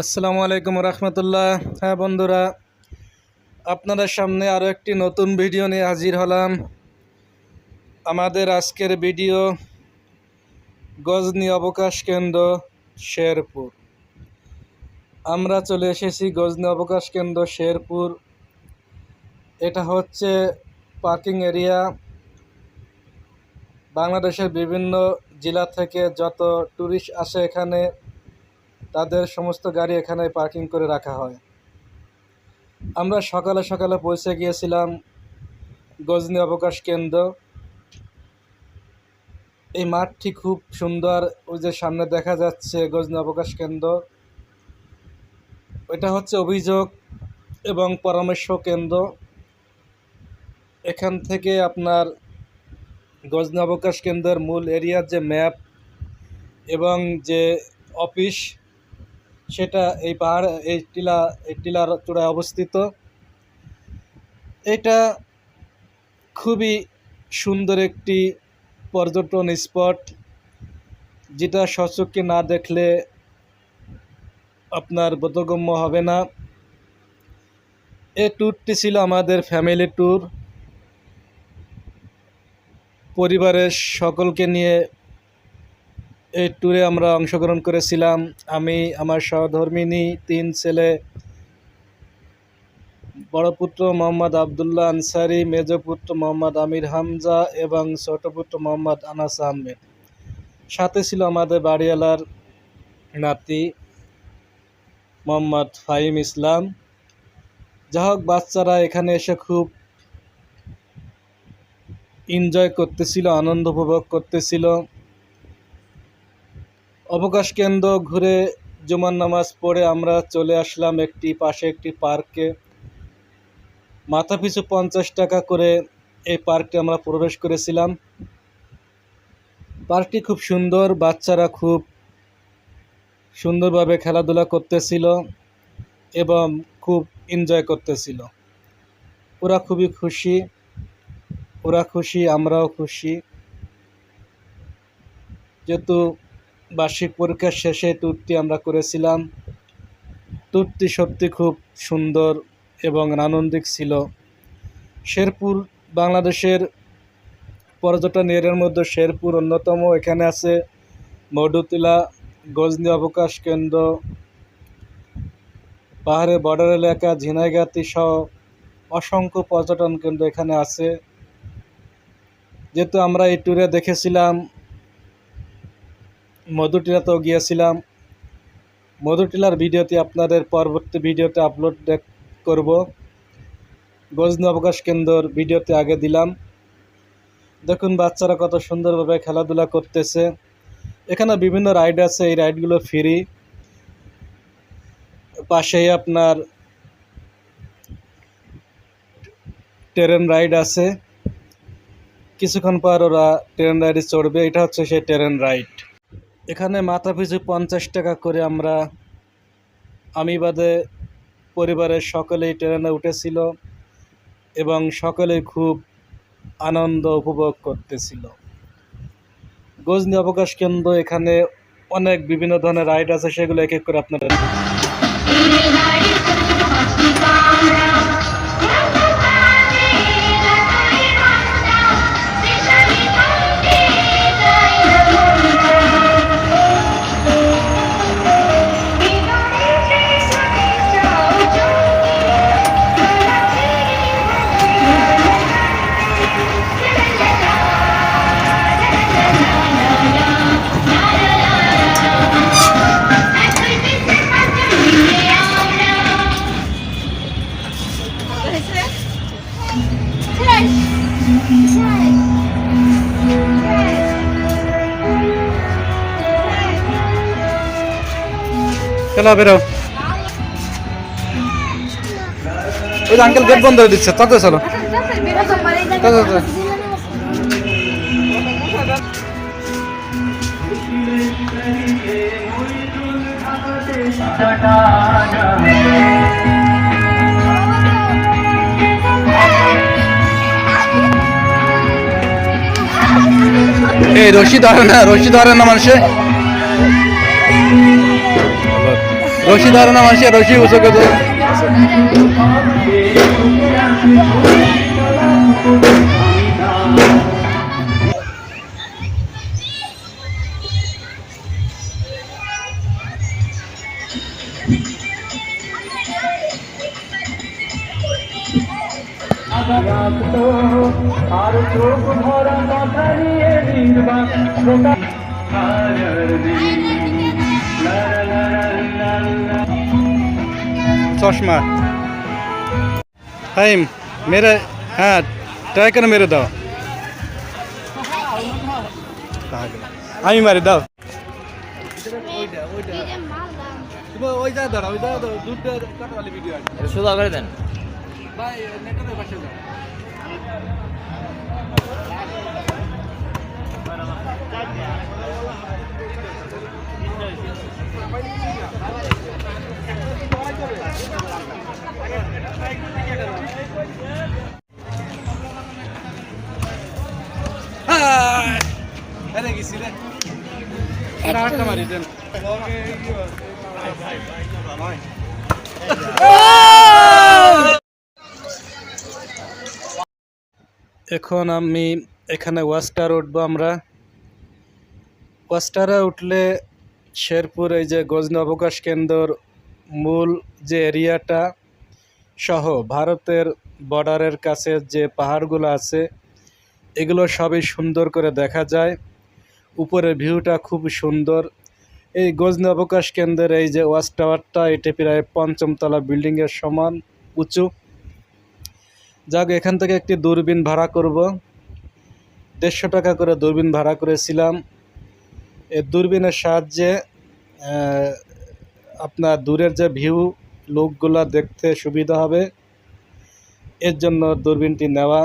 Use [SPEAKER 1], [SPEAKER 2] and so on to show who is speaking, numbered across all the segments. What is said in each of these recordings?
[SPEAKER 1] আসসালামু আলাইকুম রহমতুল্লাহ। হ্যাঁ বন্ধুরা, আপনাদের সামনে আরও একটি নতুন ভিডিও নিয়ে হাজির হলাম। আমাদের আজকের ভিডিও গজনী অবকাশ কেন্দ্র শেরপুর। আমরা চলে এসেছি গজনী অবকাশ কেন্দ্র শেরপুর। এটা হচ্ছে পার্কিং এরিয়া। বাংলাদেশের বিভিন্ন জেলা থেকে যত ট্যুরিস্ট আসে এখানে, তাদের সমস্ত গাড়ি এখানে পার্কিং করে রাখা হয়। আমরা সকালে সকালে পৌঁছে গিয়েছিলাম গজনী অবকাশ কেন্দ্র। এই মাঠটি খুব সুন্দর, ওই যে সামনে দেখা যাচ্ছে গজনী অবকাশ কেন্দ্র, এটা হচ্ছে অভিযোগ এবং পরামর্শ কেন্দ্র। এখান থেকে আপনার গজনী অবকাশ কেন্দ্রের মূল এরিয়ার যে ম্যাপ এবং যে অফিস, সেটা এই পাহাড় এই টিলার চূড়ায় অবস্থিত। এটা খুবই সুন্দর একটি পর্যটন স্পট, যেটা সচক্ষে না দেখলে আপনার বোধগম্য হবে না। এই ট্যুরটি ছিল আমাদের ফ্যামিলি ট্যুর। পরিবারের সকলকে নিয়ে এই ট্যুরে আমরা অংশগ্রহণ করেছিলাম। আমি, আমার সহধর্মিণী, 3 ছেলে, বড় পুত্র মোহাম্মদ আবদুল্লাহ আনসারি, মেজ পুত্র মোহাম্মদ আমির হামজা এবং ছোট পুত্র মোহাম্মদ আনাস আহমেদ। সাথে ছিল আমাদের বাড়িওয়ালার নাতি মোহাম্মদ ফাহিম ইসলাম। যা হোক, বাচ্চারা এখানে এসে খুব এনজয় করতেছিল, আনন্দ উপভোগ করতেছিল। অবকাশ কেন্দ্র ঘুরে জুমার নামাজ পড়ে আমরা চলে আসলাম পাশে একটি পার্কে। মাথাপিছু 50 টাকা করে এই পার্কটি আমরা প্রবেশ করেছিলাম। পার্কটি খুব সুন্দর, বাচ্চারা খুব সুন্দরভাবে খেলাধুলা করতেছিল এবং খুব এনজয় করতেছিল। ওরা খুবই খুশি, আমরাও খুশি। যেহেতু বার্ষিক পরীক্ষার শেষে ট্যুরটি আমরা করেছিলাম, ট্যুরটি সত্যি খুব সুন্দর এবং আনন্দিত ছিল। শেরপুর বাংলাদেশের পর্যটন এরিয়ার মধ্যে শেরপুর অন্যতম। এখানে আছে মধুটিলা, গজনী অবকাশ কেন্দ্র, পাহাড়ের বর্ডার এলাকা, ঝিনাইগাতি সহ অসংখ্য পর্যটন কেন্দ্র এখানে আছে। যেহেতু আমরা এই ট্যুরে দেখেছিলাম, মধুটিলাতেও গিয়েছিলাম। মধুটিলার ভিডিওটি আপনাদের পরবর্তী ভিডিওতে আপলোড করব। গজনী অবকাশ কেন্দ্রর ভিডিওতে আগে দিলাম। দেখুন বাচ্চারা কত সুন্দরভাবে খেলাধুলা করতেছে। এখানে বিভিন্ন রাইড আছে, এই রাইডগুলো ফ্রি। পাশেই আপনার ট্রেন রাইড আছে, কিছুক্ষণ পর ওরা ট্রেন রাইডে চড়বে। এটা হচ্ছে সেই ট্রেন রাইড। এখানে মাথাপিছু 50 টাকা করে আমি বাদে পরিবারের সকলেই ট্রেনে উঠেছিল এবং সকলেই খুব আনন্দ উপভোগ করতেছিল। গজনী অবকাশ কেন্দ্র, এখানে অনেক বিভিন্ন ধরনের রাইড আছে, সেগুলো এক এক করে আপনারা চলো বেরো। ওই যে আঙ্কেল গেট বন্ধ করে দিচ্ছে, তাতে চলো। এই রশি ধরে না মানুষে। রশি ধরে না মানুষের রশি উঁচু করে আর চোখ ভরা কথা নিয়ে चश्मा टाइम मेरे हाँ ट्राई कर मेरे दाओ আমি মারি দাও
[SPEAKER 2] সোজা করে দেন
[SPEAKER 1] এখন আমি এখানে ওয়াস্টার উঠবো আমরা ওয়াস্টারে উঠলে শেরপুর এই যে গজনী অবকাশ কেন্দ্র মূল যে এরিয়াটা সহ ভারতের বর্ডারের কাছে যে পাহাড়গুলো আছে এগুলো সবই সুন্দর করে দেখা যায় উপরের ভিউটা খুব সুন্দর এই গজনী অবকাশ কেন্দ্রের এই যে ওয়াচ টাওয়ারটা এটি প্রায় ৫ম তলা বিল্ডিংয়ের সমান উঁচু যাক এখান থেকে একটি দূরবীন ভাড়া করব ১৫০ টাকা করে দূরবীন ভাড়া করেছিলাম এই দূরবীনের সাহায্যে আপনার দূরের যে ভিউ লোকগুলো দেখতে সুবিধা হবে এর জন্য দূরবীনটি নেওয়া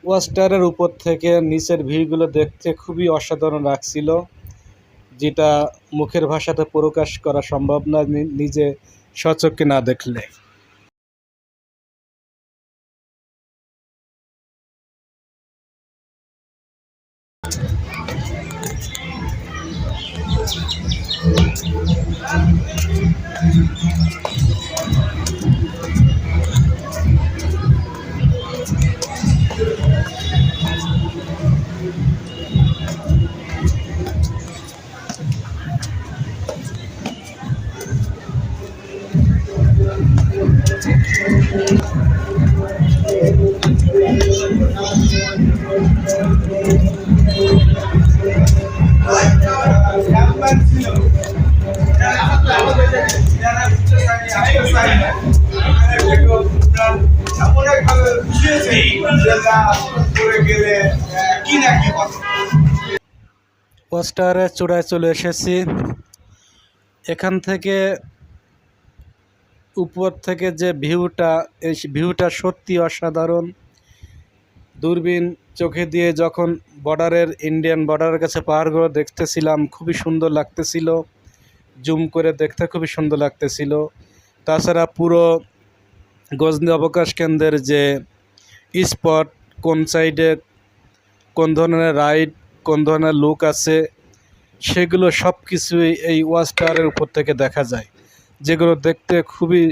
[SPEAKER 1] ওয়াস্টারের উপর থেকে নিচের ভিউগুলো দেখতে খুবই অসাধারণ লাগছিল যেটা মুখের ভাষাতে প্রকাশ করা সম্ভব না নিজে স্বচক্ষে না দেখলে পোস্টারের চূড়ায় চলে এসেছি এখান থেকে উপর থেকে যে ভিউটা এই ভিউটা সত্যি অসাধারণ দূরবীন চোখে দিয়ে যখন বর্ডারের ইন্ডিয়ান বর্ডারের কাছে পাহাড়গুলো দেখতেছিলাম খুবই সুন্দর লাগতেছিল জুম করে দেখতে খুবই সুন্দর লাগতেছিল তাছাড়া পুরো গজনী অবকাশ কেন্দ্রের যে স্পট কোন সাইডে কোন ধরনের রাইড কোন ধরনের লুক আছে সেগুলো সব কিছুই এই ওয়াচ টাওয়ারের উপর থেকে দেখা যায় যেগুলো দেখতে খুবই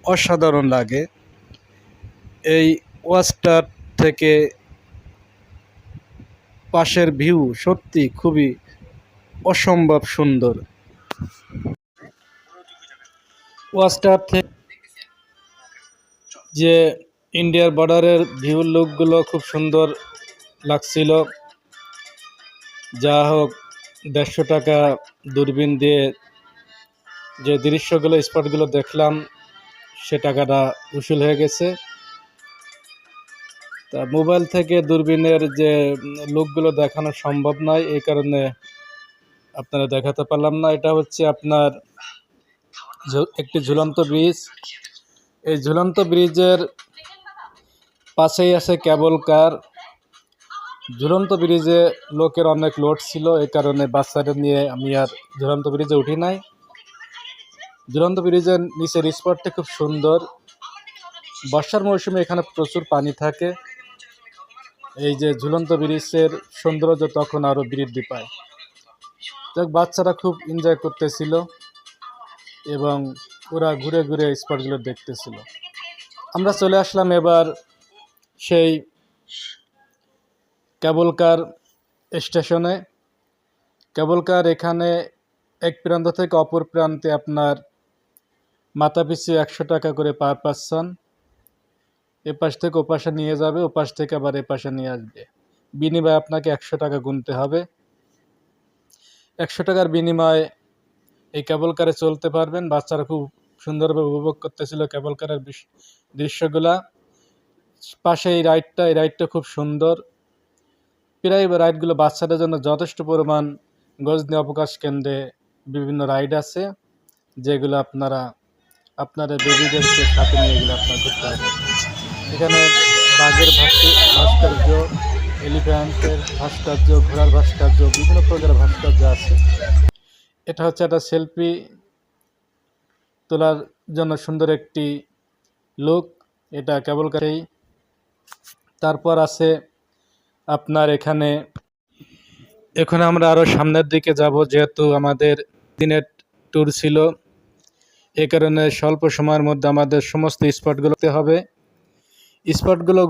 [SPEAKER 1] অসাধারণ লাগে এই ওয়াচ টাওয়ার থেকে পাশের ভিউ সত্যি খুবই অসম্ভব সুন্দর ওয়াচ টাওয়ার থেকে যে ইন্ডিয়ার বর্ডারের ভিউ লুকগুলো খুব সুন্দর লাগছিল যা হোক ১৫০ টাকা দূরবীন দিয়ে যে দৃশ্যগুলো স্পটগুলো দেখলাম সে টাকাটা উসুল হয়ে গেছে তা মোবাইল থেকে দূরবীনের যে লুকগুলো দেখানো সম্ভব নয় এই কারণে আপনারা দেখাতে পারলাম না এটা হচ্ছে আপনার একটি ঝুলন্ত ব্রিজ এই ঝুলন্ত ব্রিজের পাশেই আছে কেবল কার ঝুলন্ত ব্রিজে লোকের অনেক লোড ছিল এই কারণে বাচ্চাদের নিয়ে আমি আর ঝুলন্ত ব্রিজে উঠি নাই ঝুলন্ত ব্রিজের নিচের স্পটটা খুব সুন্দর বর্ষার মৌসুমে এখানে প্রচুর পানি থাকে এই যে ঝুলন্ত ব্রিজের সৌন্দর্য তখন আরও বৃদ্ধি পায় যাক বাচ্চারা খুব এনজয় করতেছিল এবং ওরা ঘুরে ঘুরে স্পটগুলো দেখতেছিল। আমরা চলে আসলাম এবার সেই কেবল কার স্টেশনে। কেবল কার এখানে এক প্রান্ত থেকে অপর প্রান্তে আপনার মাথাপিছু 100 টাকা করে পার পারসন। এপাশ থেকে ওপাশে নিয়ে যাবে, ওপাশ থেকে আবার এপাশে নিয়ে আসবে। বিনিময়ে আপনাকে 100 টাকা গুনতে হবে। 100 টাকার বিনিময়ে এই কেবল কারে চলতে পারবেন। বাচ্চারা খুব সুন্দরভাবে উপভোগ করতেছিল কেবল কারের দৃশ্যগুলা। পাশে এই রাইডটা খুব সুন্দর। প্রায় রাইডগুলো বাচ্চাদের জন্য যথেষ্ট পরিমাণ গজনী অবকাশ কেন্দ্রে বিভিন্ন রাইড আছে, যেগুলো আপনারা আপনাদের বেবিদেরকে সাথে নিয়ে এগুলো আপনার করতে পারবেন। এখানে বাঘের ভাস্কর্য, এলিফ্যান্টের ভাস্কর্য, ঘোড়ার ভাস্কর্য, বিভিন্ন প্রকারের ভাস্কর্য আছে। এটা হচ্ছে একটা সেলফি তোলার জন্য সুন্দর একটি লুক, এটা কেবল কারেই। তারপর আছে আপনার এখানে আমরা আরও সামনের দিকে যাব, যেহেতু আমাদের দিনের ট্যুর ছিল, এ কারণে স্বল্প সময়ের মধ্যে আমাদের সমস্ত স্পটগুলোতে হবে। স্পটগুলো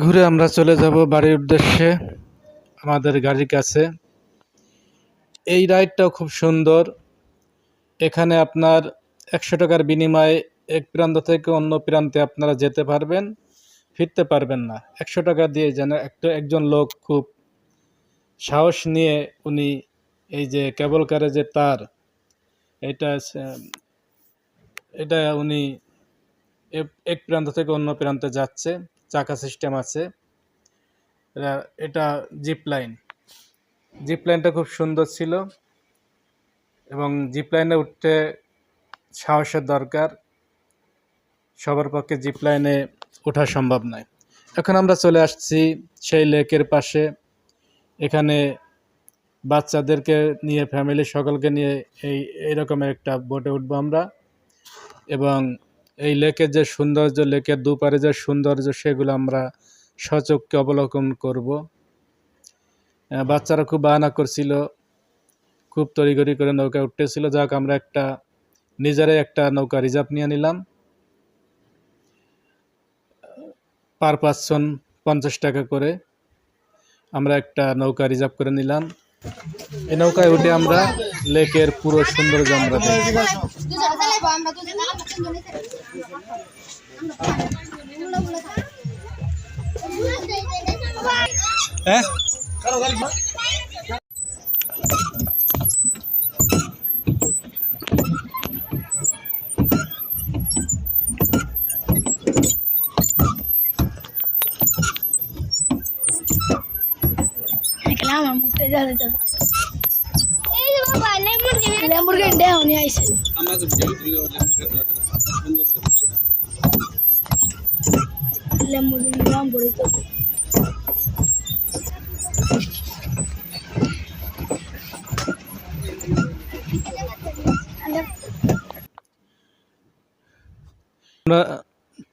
[SPEAKER 1] ঘুরে আমরা চলে যাব বাড়ির উদ্দেশ্যে আমাদের গাড়ির কাছে। এই রাইডটাও খুব সুন্দর। এখানে আপনার 100 টাকার বিনিময়ে এক প্রান্ত থেকে অন্য প্রান্তে আপনারা যেতে পারবেন, ফিরতে পারবেন না। 100 টাকা দিয়ে যেন একজন লোক খুব সাহস নিয়ে উনি এই যে কেবল কারে যে তার এটা উনি এক প্রান্ত থেকে অন্য প্রান্তে যাচ্ছে। চাকা সিস্টেম আছে। এটা জিপ লাইনটা খুব সুন্দর ছিল এবং জিপ লাইনে উঠতে সাহসের দরকার, সবার পক্ষে জিপ লাইনে ওঠা সম্ভব নয়। এখন আমরা চলে আসছি সেই লেকের পাশে। এখানে বাচ্চাদেরকে নিয়ে, ফ্যামিলি সকলকে নিয়ে এইরকমের একটা বোটে উঠবো আমরা, এবং এই লেকের যে সৌন্দর্য, লেকের দুপারে যে সৌন্দর্য, সেগুলো আমরা সচক্ষে অবলোকন করব। বাচ্চারা খুব বায়না করছিল, খুব তড়িঘড়ি করে নৌকা উঠতেছিল। যাক, আমরা নিজেরাই একটা নৌকা রিজার্ভ নিয়ে নিলাম। পার পারসন 50 টাকা করে আমরা একটা নৌকা রিজার্ভ করে নিলাম। এই নৌকায় উঠে আমরা লেকের পুরো সৌন্দর্য আমরা দেখব। হ্যাঁ,
[SPEAKER 2] আমার মুখটা যাবে যাবে ল্যাম্বরগিনি ডে উনি আইছে ল্যাম্বরগিনি তো
[SPEAKER 1] আমরা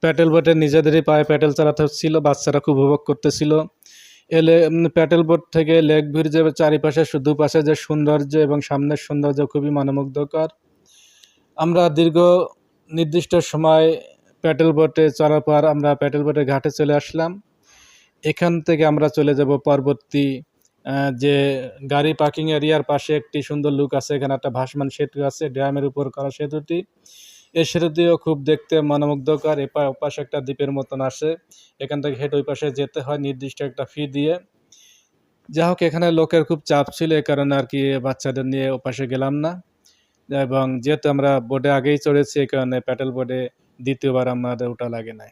[SPEAKER 1] প্যাডেল বোটে নিজেদেরই পায়ে প্যাডেল চালাতে হচ্ছিল। বাচ্চারা খুব উপভোগ করতেছিল। প্যাডেল বোট থেকে লেক ভিউর যে চারিপাশে দুপাশে যে সৌন্দর্য এবং সামনের সৌন্দর্য খুবই মনোমুগ্ধকর। আমরা দীর্ঘ নির্দিষ্ট সময় প্যাডেল বোটে চলার পর আমরা প্যাডেল বোটের ঘাটে চলে আসলাম। এখান থেকে আমরা চলে যাব পরবর্তী যে গাড়ি পার্কিং এরিয়ার পাশে একটি সুন্দর লুক আছে। এখানে একটা ভাসমান সেতু আছে, ড্যামের উপর করা সেতুটি। এই সেতুটিও খুব দেখতে মনোমুগ্ধকর। ওপাশে একটা দ্বীপের মতন আসে, এখান থেকে হেঁটে ওই পাশে যেতে হয় নির্দিষ্ট একটা ফি দিয়ে। যা হোক, এখানে লোকের খুব চাপ ছিল, এই কারণে আর কি বাচ্চাদের নিয়ে ওপাশে গেলাম না। এবং যেহেতু আমরা বোটে আগেই চড়েছি, এই কারণে প্যাডেল বোটে দ্বিতীয়বার আমাদের ওঠা লাগে নাই।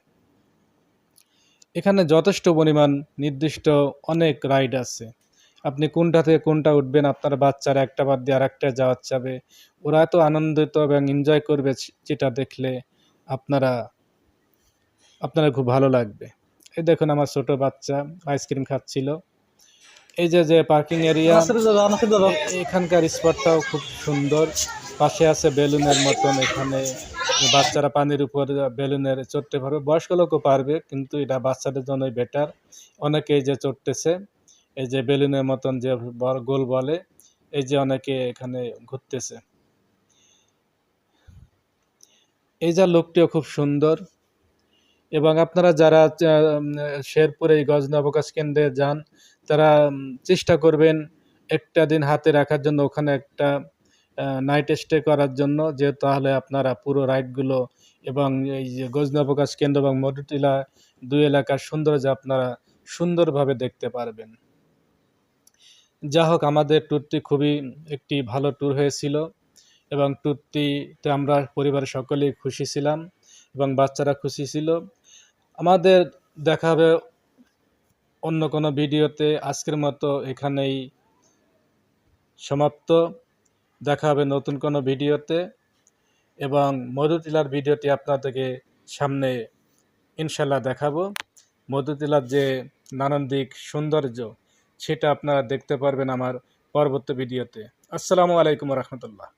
[SPEAKER 1] এখানে যথেষ্ট পরিমাণ নির্দিষ্ট অনেক রাইড আছে। আপনি কোনটা থেকে কোনটা উঠবেন, আপনার বাচ্চারা একটা বাদ দিয়ে আরেকটা যাওয়া যাবে। ওরা এত আনন্দিত এবং এনজয় করবে, যেটা দেখলে আপনারা খুব ভালো লাগবে। এই দেখুন, আমার ছোট বাচ্চা আইসক্রিম খাচ্ছিল। এই যে পার্কিং এরিয়া, এখানকার স্পটটাও খুব সুন্দর। পাশে আছে বেলুনের মতন, এখানে বাচ্চারা পানির উপর বেলুনের চড়তে পারবে, বয়স্ক লোকও পারবে, কিন্তু এটা বাচ্চাদের জন্যই বেটার। অনেকেই যে চড়তেছে। এই যে বেলুনের মতন যে গোল বলে, এই যে অনেকে এখানে ঘুরতেছে। এই যে লোকটিও খুব সুন্দর। এবং আপনারা যারা শেরপুর এই গজনী অবকাশ কেন্দ্রে যান, তারা চেষ্টা করবেন একটা দিন হাতে রাখার জন্য, ওখানে একটা নাইট স্টে করার জন্য, যে তাহলে আপনারা পুরো রাইডগুলো এবং এই যে গজনী অবকাশ কেন্দ্র এবং মধুটিলা দুই এলাকার সৌন্দর্য আপনারা সুন্দরভাবে দেখতে পারবেন। যা হোক, আমাদের ট্যুরটি খুবই একটি ভালো ট্যুর হয়েছিল এবং ট্যুরটিতে আমরা পরিবারের সকলেই খুশি ছিলাম এবং বাচ্চারা খুশি ছিল। আমাদের দেখা হবে অন্য কোনো ভিডিওতে। আজকের মতো এখানেই সমাপ্ত। দেখা হবে নতুন কোনো ভিডিওতে এবং মধুটিলার ভিডিওটি আপনাদেরকে সামনে ইনশাল্লাহ দেখাবো। মধুটিলার যে নানান দিক সৌন্দর্য, সেটা আপনারা দেখতে পারবেন আমার পরবর্তী ভিডিওতে। আসসালামু আলাইকুম রহমতুল্লাহ।